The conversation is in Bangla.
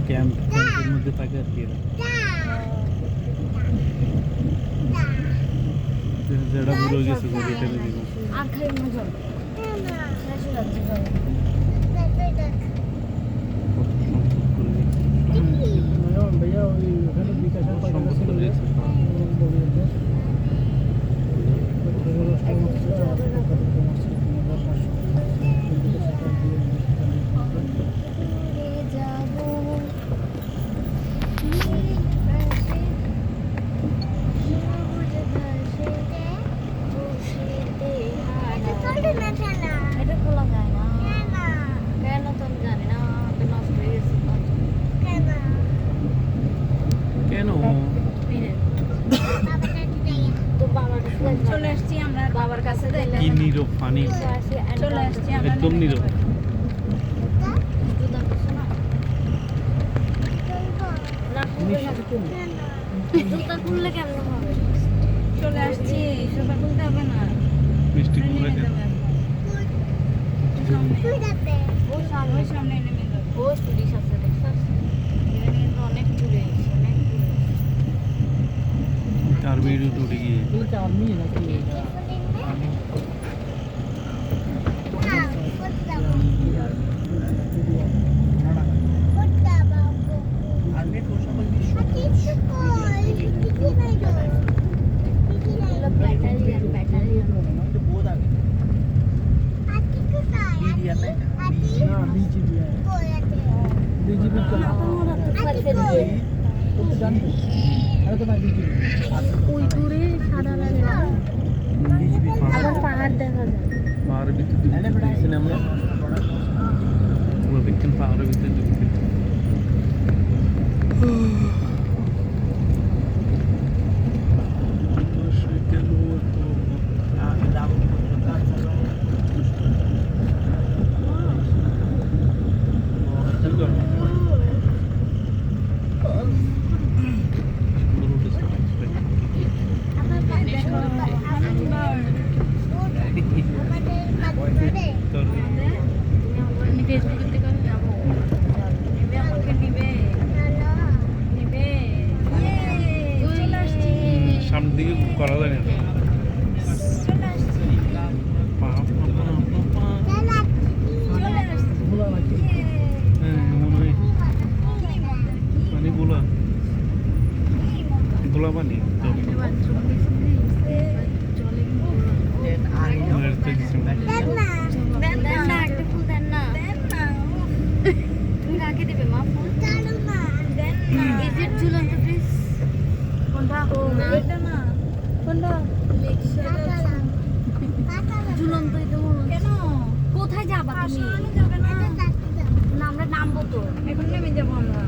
ক্যাম্পের মধ্যে থাকে আর কি এরা। যেটা বুড়ো গেছে ঘুরে টেনে দিব আর খাই মজা শেষ হয়ে যাচ্ছে জল भैया সম্পদ করে দিয়েছে এটা খোলা যায় না কেন তো আমি জানি না নষ্ট হয়ে গেছে কেন তো বাবার কাছে চলে আসছি আমরা বাবার কাছে কি নীরব পানি চলে আসছি আমরা একদম নীরব জুতা খুললে কেমন হবে চলে আসছি জুতা খুলতে হবে না মিষ্টি খুলে দেন ও সামনে সামনে নেমে যাবে ও পুলিশ আছে দেখছস এখানে কিন্তু অনেক পুলিশ অনেক পুলিশ তার ভিডিও টুটে গিয়ে आर्मी है ना পাহাড় দেখা যায় পাহাড়ের ভিতরে দেখছেন আমরা পুরো দেখছেন পাহাড়ের ভিতরে সামনের দিকে করা যায় না পানি গোলা পানি তুমি রাখে দেবে মা ফোন ঝুলন্ত প্লিজ কোনটা এটা না কোনটা ঝুলন্তই তো কেন কোথায় যাবা তুমি না আমরা নামবো তো এখন নেমে যাবো আমরা